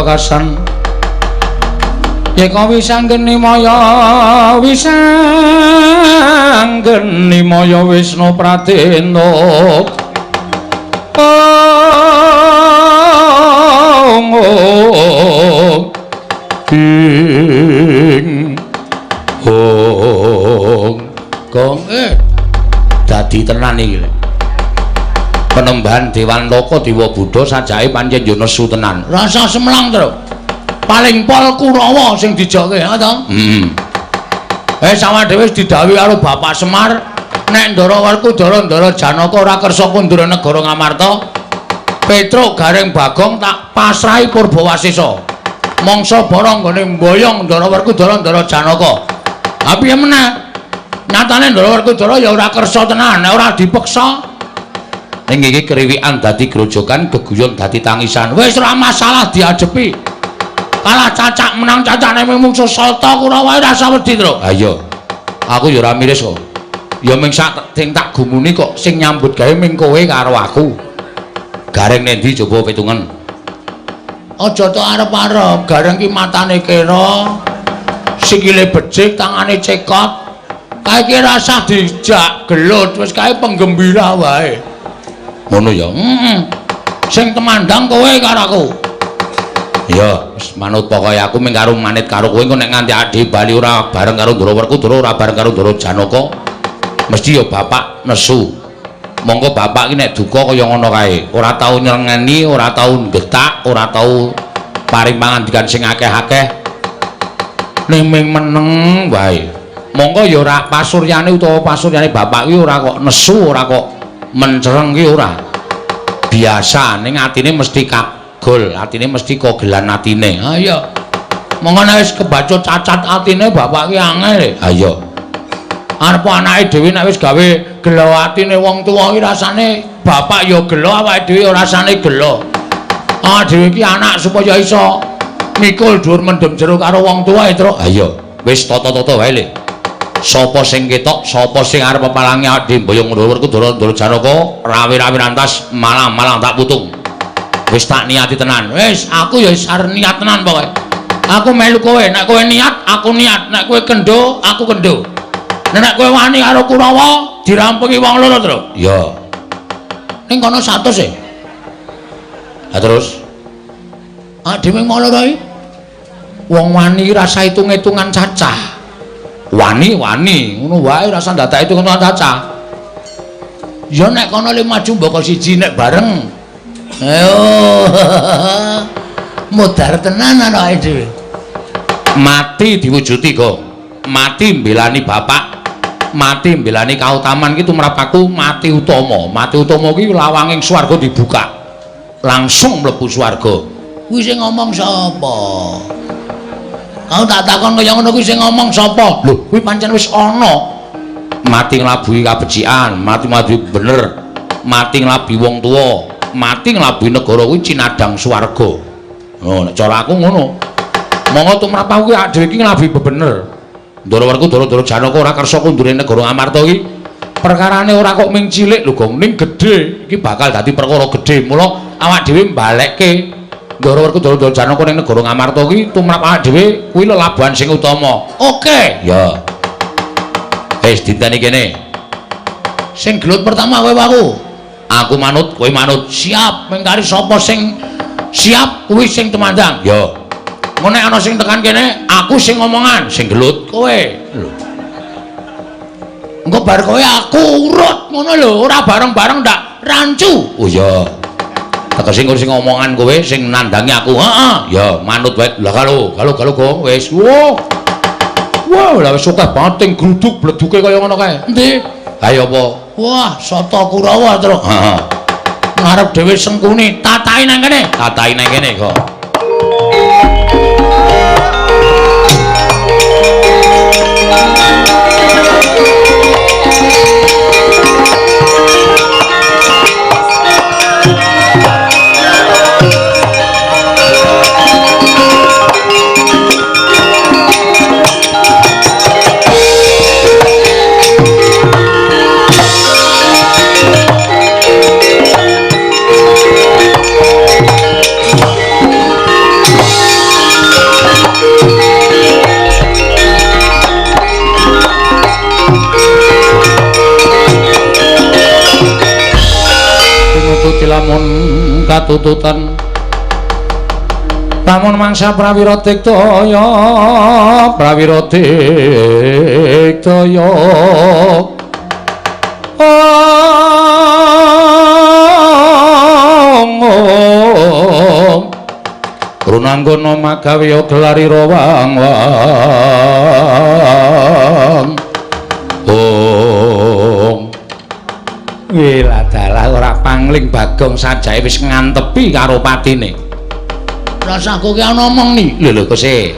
wekasan yeka wisanggeni maya Wisnu Pradena Gong dadi tenan iki penembahan Dewan Loko Dewa Buddha sajake pancen yo nesu tenan rasa semlang terus paling pol Kurawa sing dijokke ha to sama dhewe wis didhawuhi karo Bapak Semar nek Ndara Werkudara Ndara Janaka ora kersa kundura negara Ngamarta Petruk Gareng Bagong tak pasrahi Purbawasesa mangsa bara nggone mboyong Ndara Werkudara Ndara Janaka ha piye meneh nyatane Ndara Werkudara ya ora kersa tenan ora dipeksa ning iki kriwikan dadi grojogan geguyon dadi tangisan wis ora masalah diadepi kalah cacak menang cacane mungsuh Sata Kurawa rasa wedi terus ha iya aku ya ora miris kok ya ming sak sing tak gumuni kok sing nyambut gawe ming kowe karo aku Gareng nendi coba pitungan aja to arep-arep Gareng ki matane kira sikile becik tangane cekot kae ki rasa dijak gelut wis kae penggembira wae ngono ya sing temandang kowe karo aku ya wis manut pokoke aku mung karo manit karo kowe engko nek nganti adi bali ora bareng karo Ndara Werkudara ora bareng karo Ndara Janaka mesti ya bapak nesu monggo bapak iki nek duka kaya ngono kae ora tau nyrengeni ora tau getak ora tau paring pangandikan sing akeh-akeh ning meneng wae monggo ya ora pasuryane utawa pasuryane bapak iki ora kok nesu ora kok mencereng ki ora biasa ning atine mesti kagol atine mesti kogelan atine ha iya monggo nek wis kebacut cacat atine bapak ki angel ha iya arep anake dhewe nek wis gawe gelo atine wong tuwa ki rasane bapak ya gelo awake dhewe ora rasane gelo dhewe ki anak supaya iso mikul dhuwur mendem jero karo wong tuwa terus ha iya wis tata-tata wae le sapa sing ketok sapa sing arep pepalangi ade mboyong Ndara Werkudara Ndara Janaka rawi-rawi rantas malang-malang tak putung wis tak niati tenan wis aku ya wis arep niat tenan pokoke aku melu kowe nek kowe niat aku niat nek kowe kendho aku kendho nek kowe wani karo Kurawa dirampungi wong loro terus iya ning kono 100 e ha terus dhewe wong loro iki wong wani rasa hitung-hitungan cacah wani ngono wae rasa ndadak itu ngono cacah ya nek kono le maju mboko siji nek bareng ayo modar tenan anake dhewe mati diwujudi kok mati mbelani bapak mati mbelani kautaman ki tumrap aku mati utama ki lawanging swarga dibuka langsung mlebu swarga kuwi sing ngomong sapa kau tak takon kaya ngono kuwi sing ngomong sapa lho kuwi pancen wis ana mati nglabuhi kabecikan mati bener mati nglabi wong tuwa mati nglabuhi negara kuwi cinadang swarga nek cara aku ngono monggo tumrap aku ki dhewe iki nglabi bener Ndara Werkudara Ndara Janaka ora kersa kundure negara Amarta iki perkarane ora kok ming cilik lho Gong ning gedhe iki bakal dadi perkara gedhe mula awak dhewe mbalekke Ndara Werkudara Ndara Janaka ning negara Ngamarta ki tumrap awak dhewe kuwi lelabuhan sing utama. Oke. Ya. Wis diteni kene. Sing gelut pertama kowe aku. Aku manut, kowe manut. Siap. Mengkari sapa sing siap kuwi sing temandang. Ya. Ngono nek ana sing tekan kene, aku sing ngomongan, sing gelut kowe. Lho. Engko bar kowe aku urut ngono lho, ora bareng-bareng ndak rancu. Oh iya. Tegese sing ngomongan kowe sing nandangi aku. Heeh, ya manut wae. Lah kalau Gong wis. Wah, lah wis akeh banting gruduk bleduke kaya ngono kae. Endi? Ha ya apa? Wah, Sata Kurawa terus. Heeh. Ngarep dhewe sengkuni, tatahi nang kene. Tatahi nang kene kok. katututan lamun mangsa prawira diktaya Runanggana magawe gelari rawang-wang Wiladala ora pangling Bagong sajae wis ngantepi karo patine. Rasaku ki ana omong ni. Lho kose.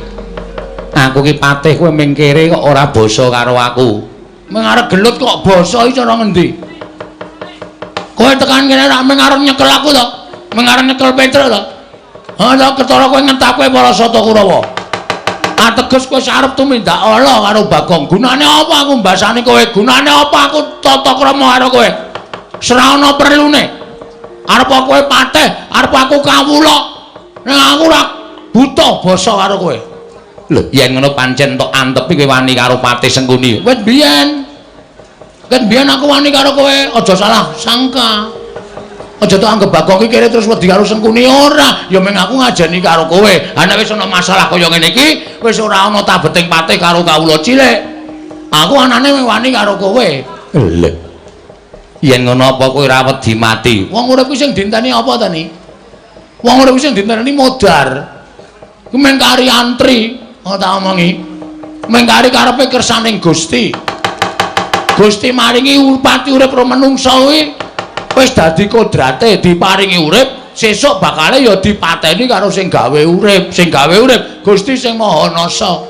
Aku ki patih kowe mingkire kok ora basa karo aku. Ming arep gelut kok basa iki cara ngendi? Kowe tekan kene rak ming arep nyekel aku to? Ming arep nyekel Petruk to? Ha ta ketara kowe ngentak kowe para Sata Kurawa. Ateges kowe arep tumindak ala karo Bagong. Gunane apa aku mbasani kowe? Gunane apa aku tata krama karo kowe? Ora ana perlune. Arep kowe patih, arep aku kawula. Nek aku ora buta basa karo kowe. Lho, yen ngono pancen tok antepi kowe wani karo Patih Sengkuni. Wis biyen. Kan biyen aku wani karo kowe, aja salah sangka. Aja tok anggap Bagong iki kere terus wedi karo Sengkuni ora. Ya meng aku ngajeni karo kowe. Ana wis ana masalah kaya ngene iki, wis ora ana tabeting Patih karo kawula cilik. Aku anane wani karo kowe. Lho. Yen ngono apa kowe ora wedi mati? Wong urip sing dinteni apa ta ni? Wong urip sing dinteni modar. Ku mung kari antri, tak omongi. Mung kari karepe kersaning Gusti. Gusti maringi pati urip ro menungsa kuwi wis dadi kodrate diparingi urip, sesuk bakale ya dipateni karo sing gawe urip. Sing gawe urip Gusti sing Maha Nasa.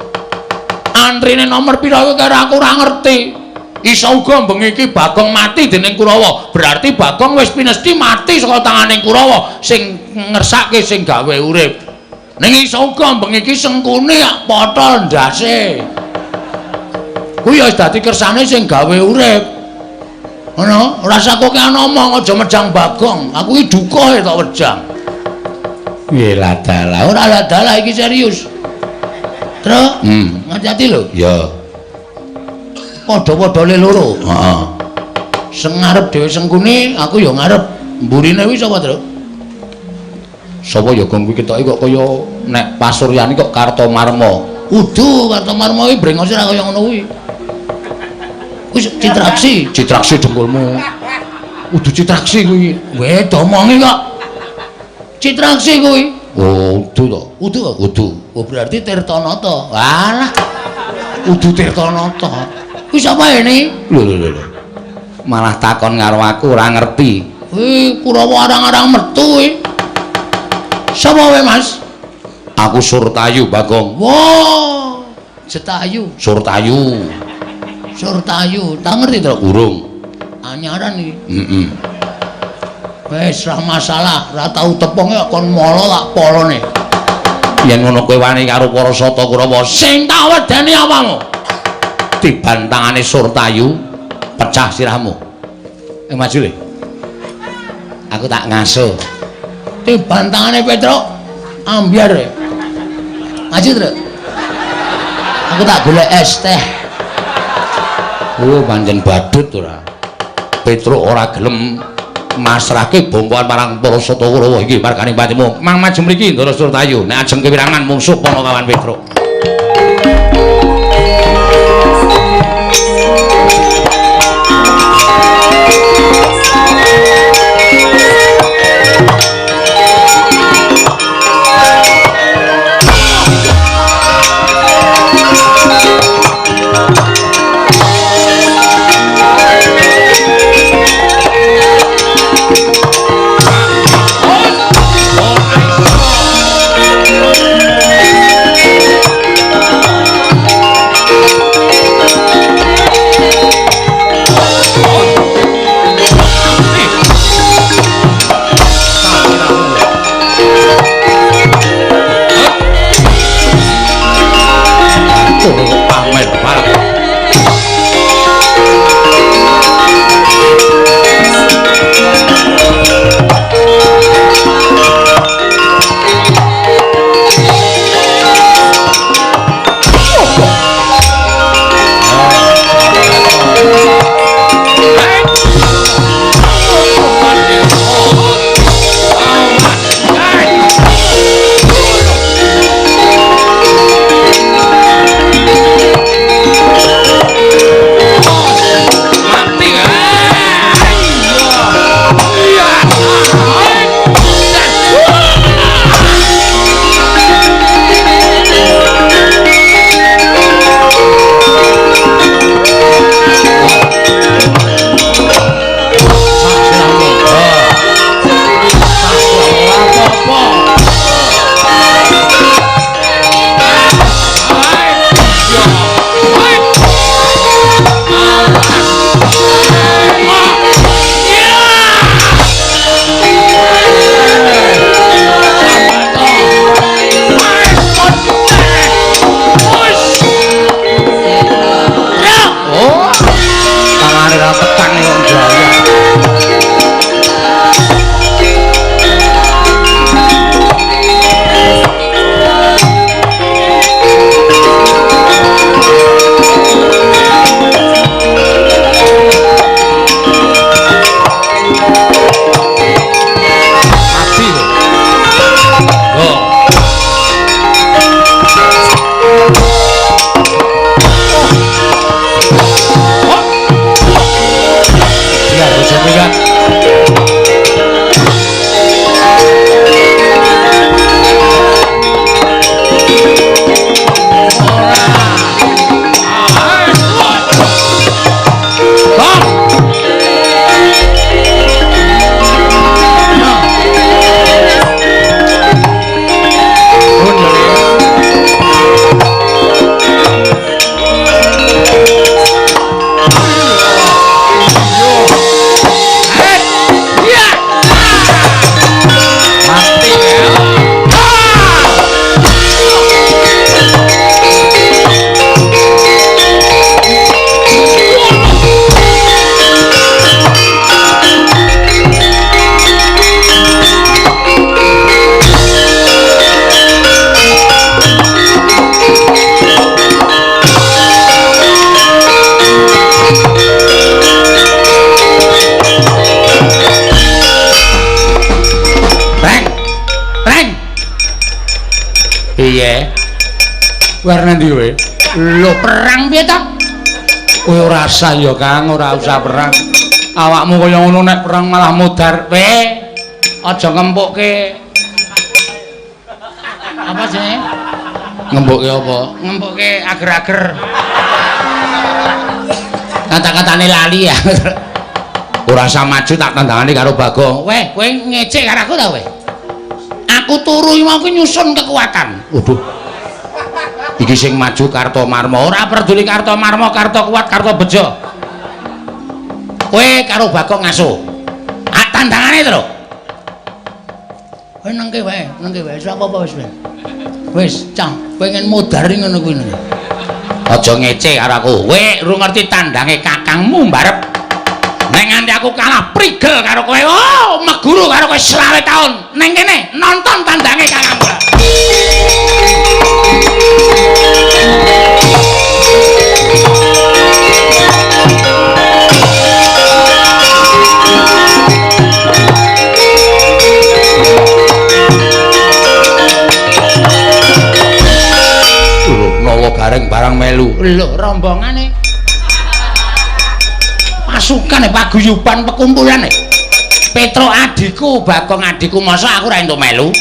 Antrine nomor pira kuwi karo aku ora ngerti. Isa uga bengi iki Bagong mati dening Kurawa. Berarti Bagong wis pinesti mati saka tanganing Kurawa sing ngersake sing gawe urip. Ning isa uga bengi iki Sengkuni potol ndase. Kuwi ya wis dadi kersane sing gawe urip. Ngono, rasaku ki ana omong aja mejang Bagong. Aku iki duka tok wejang. Piye lah dalah, ora lah dalah iki serius. Terus, ngati-ati lho. Ya. Padha-padha le loro. Heeh. Sing ngarep dhewe Sengkuni, aku ya ngarep. Mburine kuwi sapa, Tru? Sapa ya gong kuwi ketoke kok kaya nek Pasuryani kok Kartomarma. Udu Kartomarma kuwi brengose ra kaya ngono kuwi. Kuwi Citraksi dengkulmu. Udu Citraksi kuwi. Weh, domongi kok. Citraksi kuwi. Oh, udu to. Udu. Oh, berarti Tirtanata. Walah. Udu Tirtanata. Kuwi sapa ini? Lho. Malah takon karo aku ora ngerti. Kurawa arang-arang metu kuwi. Sapa kowe, Mas? Aku Surtayu, Bagong. Wah, Setayu. Surtayu. Tak ngerti to? Urung. Anyaran iki. Wis ra masalah, ra tau tepung kon molo tak polone. Yen ngono kowe wani karo para Sata Kurawa, sing tak wedeni apamu? Tiban tangane Surtayu pecah sirahmu. Maju le. Aku tak ngaso. Tiban tangane Petruk ambyar. Maju, Tru. Aku tak golek es teh. Oh, pancen badut ora. Petruk ora gelem masrahke bomboan marang para Sata Kurawa iki margane patimu. Mang maju mriki Ndara Surtayu. Nek ajeng kewirangan mungsuh Panakawan Petruk. Warna ndi kowe? Lho perang piye ta? Kowe ora usah ya Kang, ora usah perang. Awakmu kaya ngono nek perang malah mudar. Aja ngempukke. Apa sih? Ngempukke apa? Ngempukke ager-ager. Kata-katane lali ya. Ora usah maju tak tandangane karo Bagong. Weh, kowe ngecek karo aku ta weh? Aku turu iki mau nyusun kekuatan. Waduh. Iki sing maju Kartomarma, ora peduli Kartomarma, Kartokuat, Kartobejo. Kowe karo Bagong ngaso. Ah tandangane to. Kowe nengke wae, wis apa-apa wis. Wis, cah, pengen mudari ngono kuwi. Aja ngece karo aku. Kowe ora ngerti tandange kakangmu mbarep. Nek nganti aku kalah prigel karo kowe, oh, meguru karo kowe 20 taun. Ning kene nonton tandange kakangmu. Nawa Gareng barang melu. Lho, rombongane. Pasukane paguyuban pekumpulane. Petro adikku, Bagong adikku, masa aku ora entuk melu?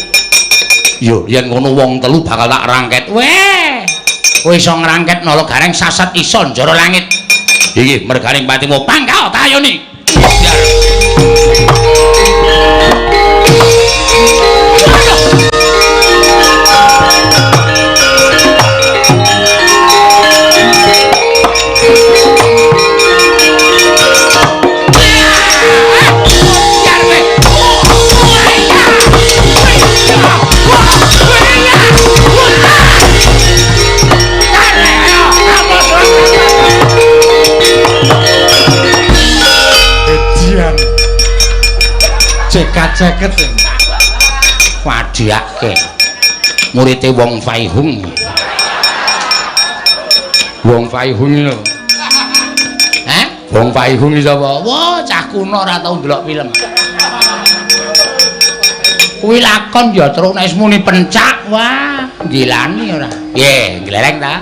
Yo, yen ngono wong telu bakal tak rangket. Weh. Kowe iso ngrangket Nawa Gareng sasat ison jara langit. Iki merganing patimu pangkal tayoni. Cekat-ceket wadiake murite Wong Faihung. Wong Faihung lho. Wong Faihung iki sapa? Wah, cah kuno ora tau ndelok film. Kuwi lakon ya terus nek muni pencak, wah, gilani ora. Nggih, glereng ta?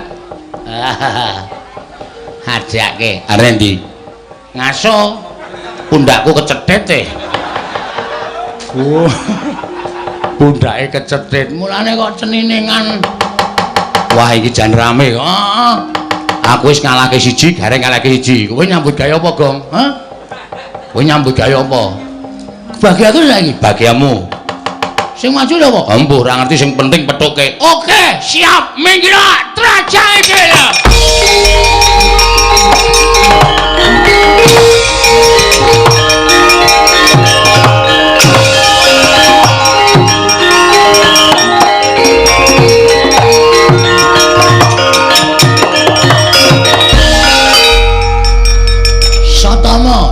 Hajake. Are ndi? Ngaso pundakku kecethit e. Pundake kecethit, mulane kok ceniningan. Wah, iki jan rame. Aku wis ngalahke siji, Gareng ngalahke siji. Kowe nyambut gawe apa, Gong? Hah? Kowe nyambut gawe apa? Bagianku saiki, bagianmu. Sing maju lho apa? Embuh, ora ngerti sing penting petuke. Oke, siap. Minggir, trajane dhewe.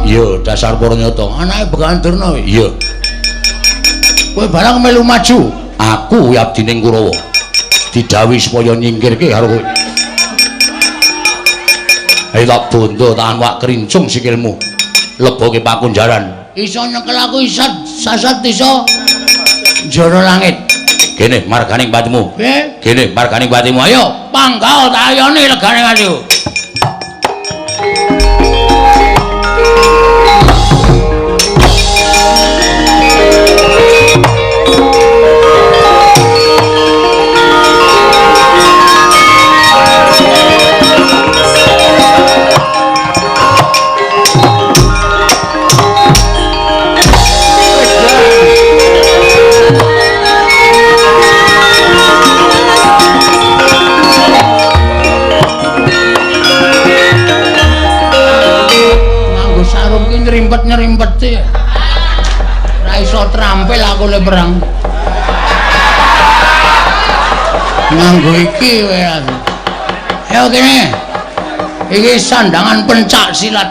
Iya, dasar Puranyata. Anake Bekandirna. Iya. Kowe barang melu maju, aku abdine Kurawa. Didhawuhi supaya nyingkirke karo kowe. Ayo tak bondo tahan wak krincung sikilmu. Leboke pakunjaran. Iso nyekel aku isat sasat iso jara langit. Kene marganing patimu. Kene marganing patimu. Ayo, pangkal tak ayoni legane maju. Nyerimpet-nyerimpet ora iso trampil aku le perang nganggo iki wae. Ayo kene iki sandangan pencak silat.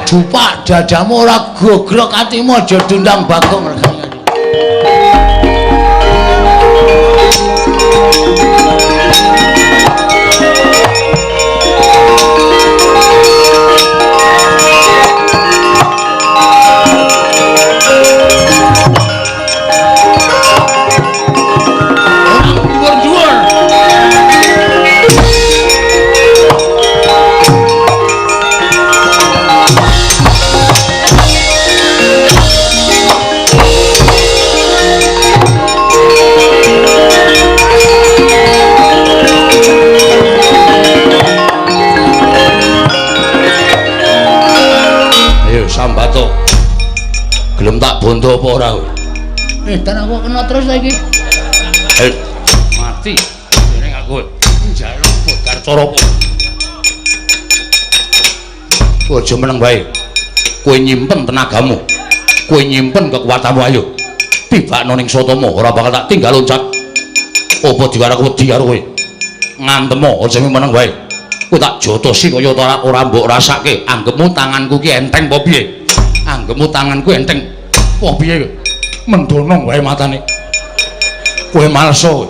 Jupak dadamu ora gogrok atimu aja dundang Bagong regane. Sambato. Gelem tak bondo apa ora kowe? Dan aku kena terus lagi. Mati. Jeneng aku njaluk bodar cara apa? Aja meneng bae. Kowe nyimpen tenagamu. Kowe nyimpen kekuatanmu ayo. Tibakno ning Sotama ora bakal tak tinggal loncat. Apa diwara wedi karo kowe? Ngantemo aja meneng bae. Kowe tak jotosi kaya ora mbok rasake. Anggepmu tanganku ki enteng apa piye? Anggepmu tanganku enteng apa piye kowe? Mendonong wae matane. Kowe malsa kowe.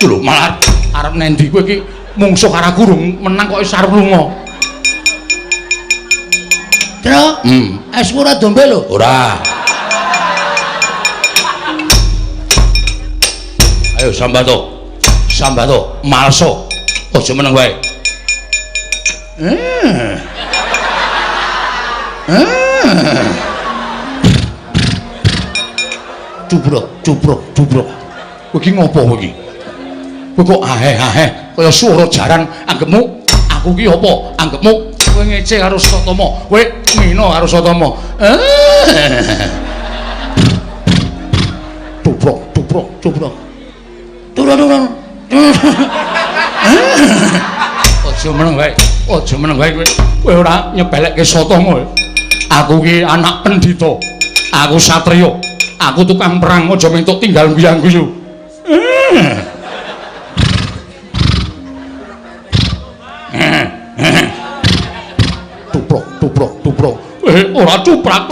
Lho malah arep nendi kowe iki mungsuh karo aku durung menang kok wis arep lunga. Tro, es ora dombe lho. Ora. Ayo Sambato. Sambato, malsa. Aja meneng wae. Cubruk. Kowe iki ngopo kowe iki? Kowe kok aheh kaya swara jaran anggepmu. Aku ki apa? Anggepmu kowe ngece karo Sotama. Kowe ngino karo Sotama. Cubruk. Turun. Aja meneng wae. Kowe ora nyepelekke Sotama. Aku ki anak pendhita. Aku satriya. Aku tukang perang, aja mentuk tinggal guyang-guyu. Tuprok. Ora cuprak.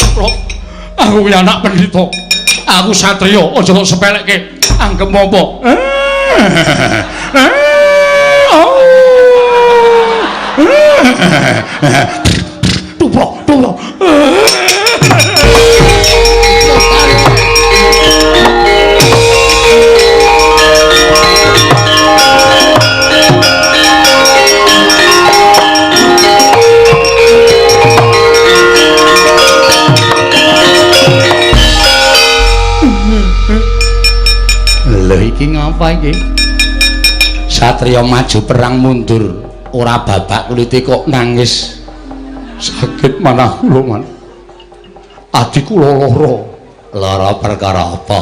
Aku ki anak pendhita. Aku satriya, aja kok sepelekke. Anggep apa? Tuprok. Lho iki ngapa iki? Satriya maju perang mundur, ora babak kulite kok nangis. Sakit manah kula man. Adi kula lara. Lara perkara apa?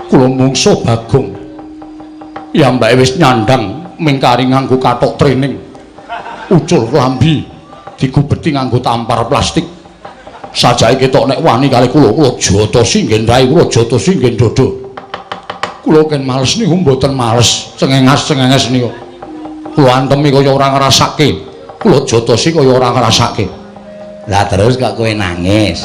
Kula mungsuh Bagong. Ya mbake wis nyandang mingkari nganggo kathok training. Ucul klambi digubeti nganggo tampar plastik. Sajake ketok nek wani kali kula jotosi nggih rai, kula jotosi nggih dodo. Kula ken males niku mboten males, cengenges niku. Kula antemi kaya ora ngrasake. Kula jotosi kaya ora ngrasake. Lah terus kok kowe nangis.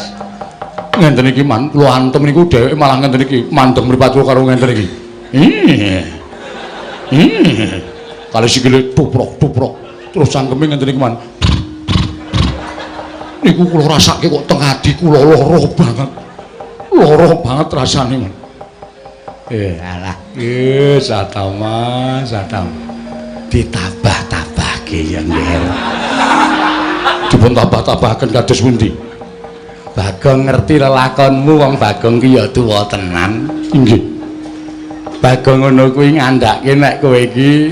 Ngenten iki man, kula antem niku dheweke malah ngenten iki mandeg mripat karo ngenten iki. Kali sikile tuprok. Terus cangkeme ngenten iki man. Niku kula rasake kok teng ati kula lara banget. Lara banget rasane man. Alah, Satama. Ditabah-tabahke ya nggih. Dipun tabah-tabahaken kados pundi? Bagong ngerti lelakonmu wong Bagong ki ya tuwa tenan. Nggih. Bagong ngono kuwi ngandhake nek kowe iki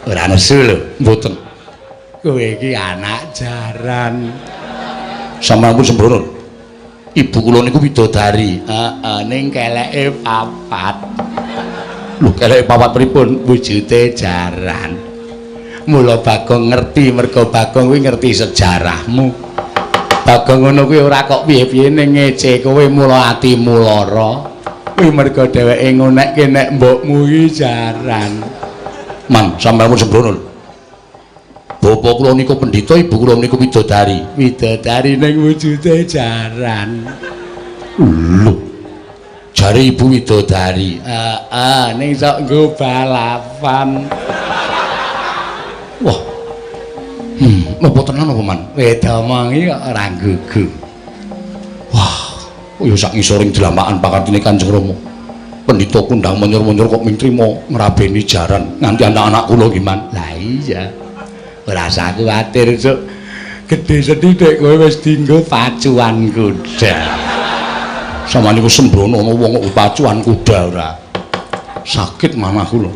ora nesu lho, mboten. Kowe iki anak jaran. Sampun sembrono. Ibu kula niku widodari. Ning keleke papat. Lho keleke papat pripun? Wujude jaran. Mula Bagong ngerti, mergo Bagong kuwi ngerti sejarahmu. Bagong ngono kuwi ora kok piye-piye ning ngece kowe mula atimu lara. Kuwi mergo dheweke ngonekke nek mbokmu iki jaran. Man, sampun sembrono. Bapak kula niku pendhita, ibu kula niku widodari. Widodari ning wujude jaran. Lho. Jare ibu widodari. Ning sok nggo balapan. Wah. Napa tenan apa man? Wedomongi kok ora gugu. Wah, ya sak ngisoring delampakan pakatine Kanjeng Rama. Pendhita kundang menyor-menyor kok ming trima ngrabeni jaran nganti anak-anak kula ki man. Lah iya. Ora usah kuwatir, Cuk. Gedhe sethithik kowe wis dienggo pacuan kuda. Sama niku sembrono ana wong kok pacuan kuda ora. Sakit manah kula.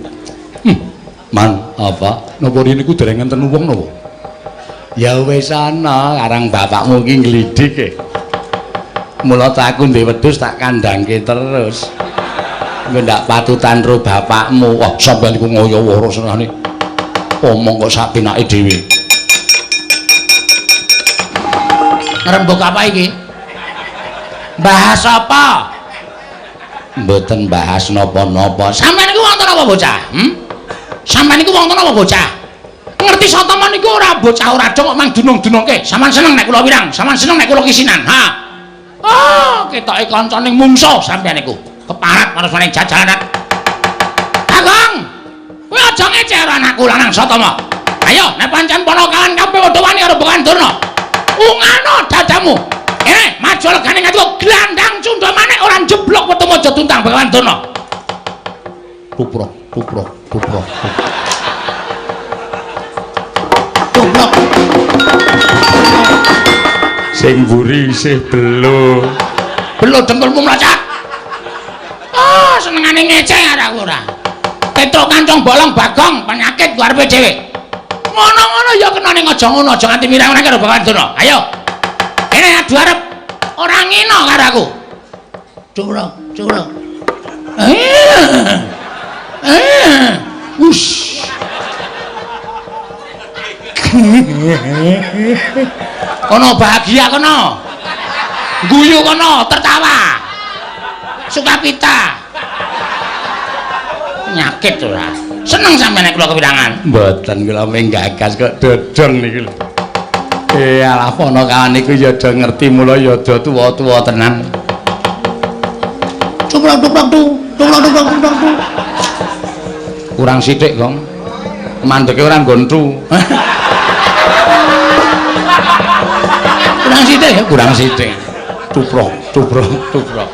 Man, apa? Napa rene niku dereng enten wong napa? Ya wis ana, karang bapakmu ki ngglidik e. Mula tak aku ndek wedhus tak kandhangke terus. Engko ndak patutan ro bapakmu. Wah, sampeyan iku ngoyo woro senane. Omong kok sak penake dhewe. Ngrembug apa iki? Bahas apa? Mboten bahas napa-napa. Sampeyan iku wonten apa bocah? Sampeyan iku wonten apa bocah? Ngerti Sataman iku ora bocah ora dong kok mang dunung-dunungke. Sampeyan seneng nek kula wirang, sampeyan seneng nek kula kisinan. Ha. Oh, ketoke kancane mungsuh sampeyan iku. Keparat marang maning jajalanan. Agong. Kowe aja ngeceh anakku lanang Satama. Ayo, nek pancen ponokawan kabeh padha wani karo Bawan Durna. Ungano dadamu. Maju legane ngatu glandang cundha manik ora jeblok metu aja tuntang Bawan Durna. Tuprok. Tuprok. Sing mburi isih belo. Belo dengkulmu mlacat. Oh, senengane ngeceh aku ora. Petruk kancung bolong Bagong penyakit karepe dhewe. Ngono-ngono ya kenane aja ngono, aja nganti mirang-mirang karo Bawan Durna. Ayo. Kene adu arep ora ngino karo aku. Cukruk. Wush. Kono bahagia kono. Guyu kono, tertawa. Sukacita. Nyakit ora. Seneng sampeyan nek kula kewirangan. Mboten kula mung gagas kok dodong niki lho. Alah ponokawan niku ya do ngerti mula ya do tuwa-tuwa tenan. Cuplak. Kurang sithik, Gong. Mandeke ora nggontu. Kurang sithik. Tuprok. Tuprok.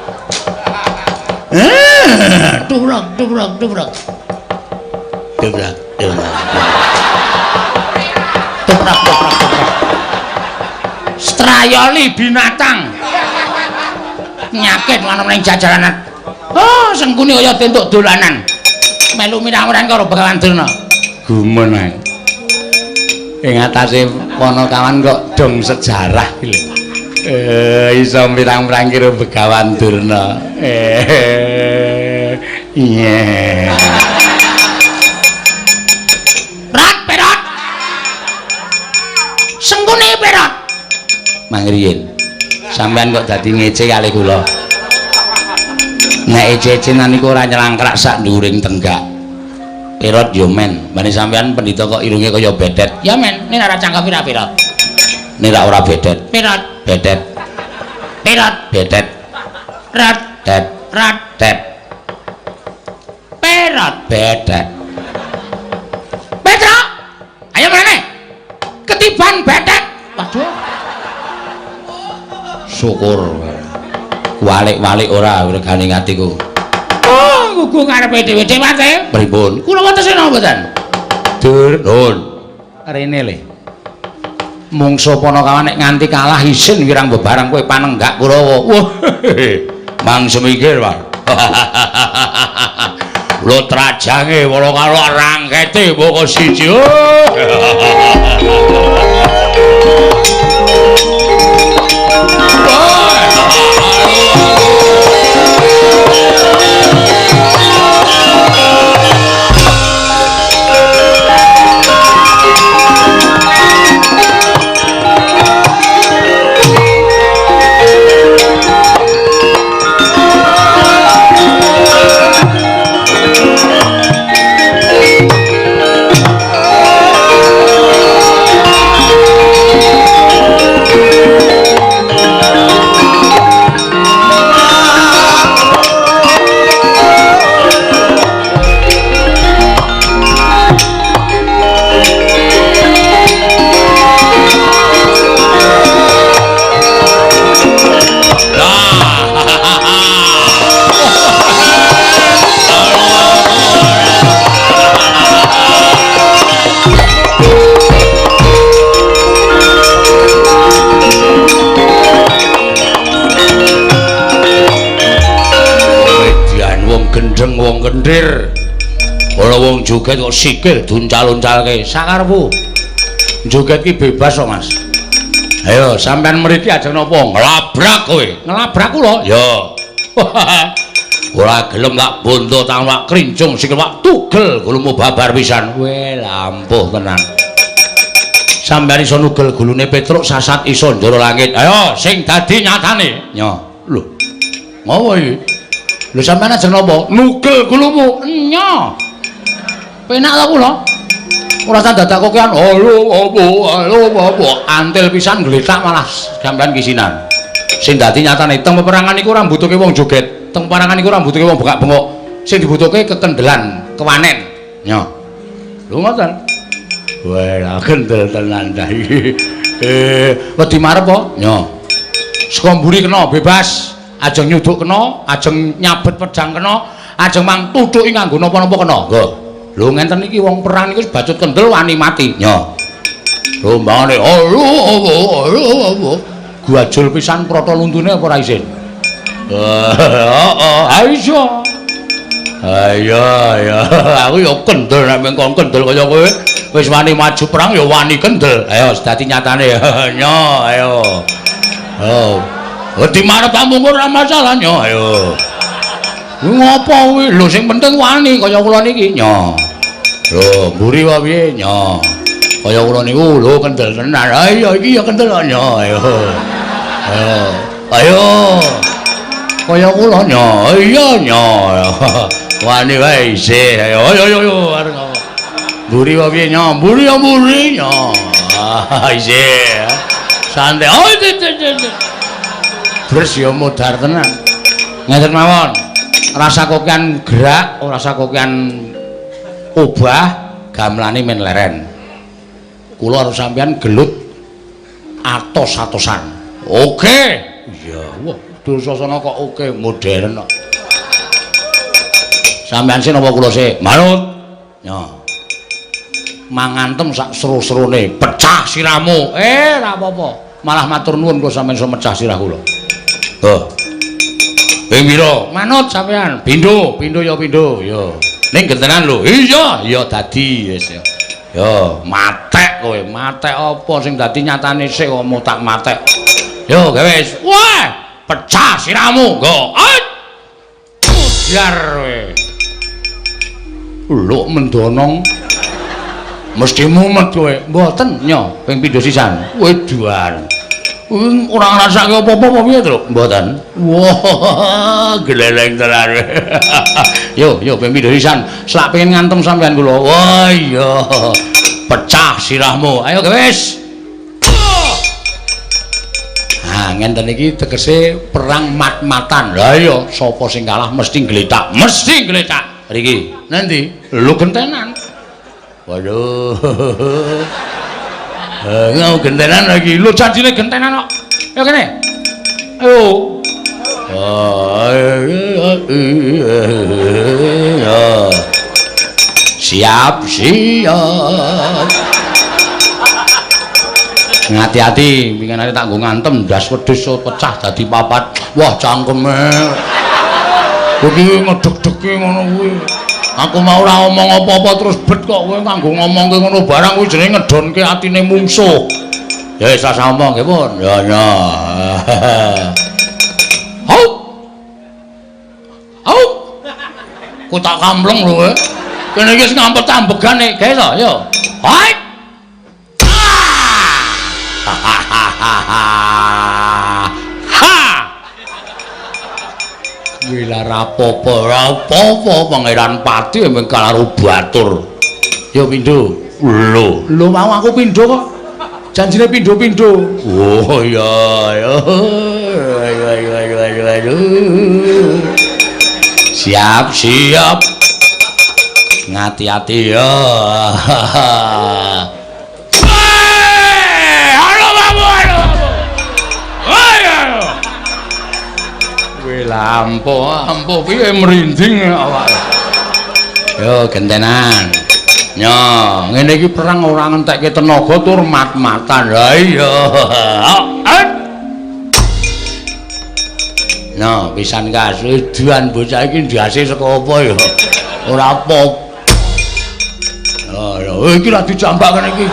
Strayoli binatang. Nyakit ana ning jajalanan. Oh, sengkune kaya tentuk dolanan. Melu mirang-mirang karo Bawan Durna. Gumun ae. Ing atase ponokawan kok dong sejarah iki lho. Iso mirang-mirang karo Bawan Durna. Iya. Perot. Sengkune perot. Mangriyen. Sampeyan kok dadi ngece kali kula. Nek ece-ecenan niku ora nyelangkrak sak nduring tenggak. Perot yo men, bane sampean pendhita kok irunge kaya bedet. Ya men, nek ora cangkem pira-pira. Nek ora bedet. Perot, bedet. Perot, bedet. Radet. Perot, bedet. Petro. Ayo mrene. Ketiban bedet. Waduh. Syukur. Walik-walik ora regane ngatiku. Oh, gugu karepe dhewe dewate. Pripun? Kula wates napa mboten? Durun. Rene le. Mungsuh ponokawan nek nganti kalah isin wirang bebarang kowe panenggak Kurawa. Wah. Mang semikir, Pak. Lho trajange wala karo rangkete mboko siji. Wong kendir ora wong joget kok sikil duncal-uncalke sakarepmu Joget ki bebas kok, Mas. Ayo, sampean mriki ajeng napa? Nglabrak kowe. Nglabrak kula? Ya. Ora gelem tak bondo tangan wak krincung sikil wak tugel gulumu babar pisan. Weh, lampuh tenan. Sampeyan iso nugel gulune Petruk sasat iso njoro langit. Ayo, sing dadi nyatane. Nya, lho. Ngopo iki? Lho sampeyan ajeng napa? Nugel gulumu. Nya. Penak ta kula? Ora tak dadakokean. Halo apa? Antil pisan gletak malah sampeyan kisinan. Sing dadi nyatane teng peperangan iku ora mbutuhke wong joget. Teng parangan iku ora mbutuhke wong bengak-bengok. Sing dibutuhke kekendelan, kewanen. Nya. Lho ngoten. Wah, kendel tenan ta iki. Wedi marep apa? Nya. Saka mburi kena bebas, ajeng nyuduk kena, ajeng nyabet pedang kena, ajeng mang tuthuki nganggo napa-napa kena. Nggih. Lho ngenten iki wong perang niku bacut kendel wani mati. Nya. Lho mbangane, apa? Guajul pisan prata luntune apa ora isin? Aisyah. Ayo, aku ya kendel nek mengkon kendel kaya kowe. Wis wani maju perang ya wani kendel. Ayo dadi nyatane. Nyo, ayo. Oh. Wedi marep tamu ora masalah nyo, ayo. Ngopo kuwi? Lho sing penting wani kaya kula niki, nyo. Lho, mburi wae piye, nyo. Kaya kula niku lho kendel tenan. Ayo iki ya kendel nyo, ayo. Ayo. Kaya kula nya, iya nya. Wani wae isih. Ayo areng. Mburi wae piye nya? Mburi nya. Isih. Santai. Oh, terus ya modar tenan. Ngeten mawon. Rasa kokian gerak, rasa kokian obah, gamelane men leren. Kula harus sampean gelut atos-atosan. Oke. Iya, wah. Dursasana kok oke modern kok. Sampeyan sih napa kula sih? Manut. Ya. Mangantem sak seru-serune, pecah sirahmu. Ora apa-apa. Malah matur nuwun kula sampeyan iso mecah sirah kula. Oh. Ping pira? Manut sampeyan. Pindho ya pindho. Ya. Ning gentenan lho. Iya dadi wis ya. Ya, matek kowe. Matek apa sing dadi nyatane sik kok mau tak matek. Yo, wis. Wah! Pecah sirahmu, go. Ujar kowe. Luk mendonong. Mesti mumet kowe. Mboten, nyo, ping pindho sisan. Weduan. Ora ngrasake apa-apa piye, Truk? Mboten. Wah, gleleng tenan. Yo, ping pindho sisan. Slak pengen ngantem sampean kula. Wah, iya. Pecah sirahmu. Ayo, wis. Ngenten iki tegese perang mat-matan. Lah iya, sapa sing kalah mesti gletak. Mesti gletak. Riki, nanti lu gentenan. Waduh. Ngau gentenan lagi. Lu janjine gentenan kok. Ya kene. Ayo. Siap. Ngati-ati, pinginane tak nggo ngantem ndas wedhus pecah dadi papat. Wah, cangkeme. Kuwi ngedeg-degi ngono kuwi. Aku mau ora omong apa-apa terus bet kok kowe kanggo ngomongke ngono barang kuwi jenenge ngedonke atine mungsuh. Ya wis asa omong nggih pun. Ya. Hau. Ku tak kampleng lho kowe. Kene iki wis ngampet ambegane, guys yo. Hai. Wila rapopo pangeran Pati mung karo batur. Ya pindho. Lho mau aku pindho kok. Janjine pindho-pindho. Oh iya. Ayo. Siap. Ngati-ati ya. Lampu piye merinding awak. Yo gentenan. Yo, ngene iki perang ora ngentekke tenaga tur mat-matan. Ha iya. No, pisan kasuduan bocah iki ndase saka apa ya? Ora apa. Oh, iki ra dijambak kene iki.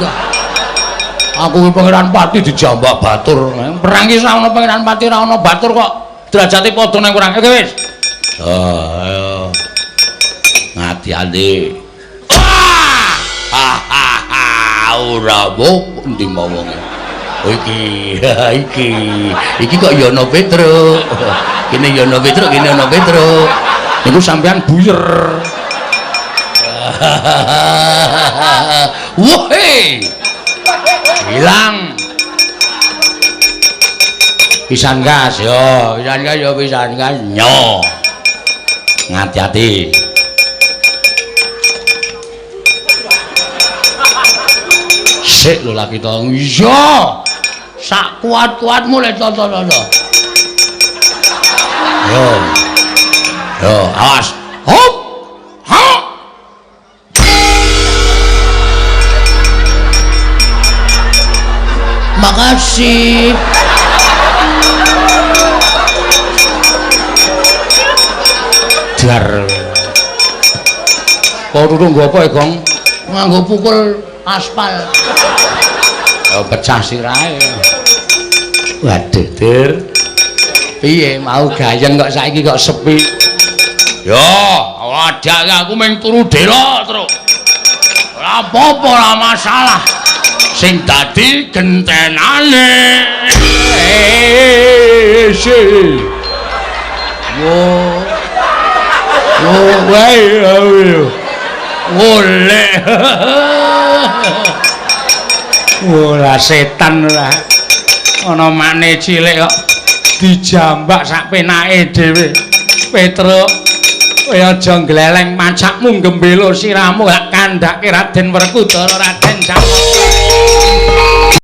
Aku ki Pangeran Pati dijambak batur. Perang ki ora ana Pangeran Pati ora ana batur kok. Derajate padha nang kurang. Oke wis. Ayo. Ngati-ati. Ora apa ndi mau wong. Iki kok ya ana Petruk. Kene ya ana Petruk, kene ana Petruk. Niku sampean buyer. Wah, hilang. Pisan gas yo, pisan gas nyo. Ngati-ati. Sik lho laki to. Iya. Sak kuat-kuatmu le to. Yo, awas. Hop. Ha. Makasih. Dar. Kok durung nggo apa, Gong? Nganggo pukul aspal. Oh, pecah sirahe. Waduh, Dir. Piye mau gayeng kok saiki kok sepi? Yo, wadah aku mung turu dela terus. Ora apa-apa, ora masalah. Sing dadi gentenane. Oleh. Ora setan ora. Ana mane cilik kok dijambak sak penake dhewe. Petruk, kowe aja gleleng macakmu gembelo siramu gak kandhake Raden Werkudara Raden Jamala.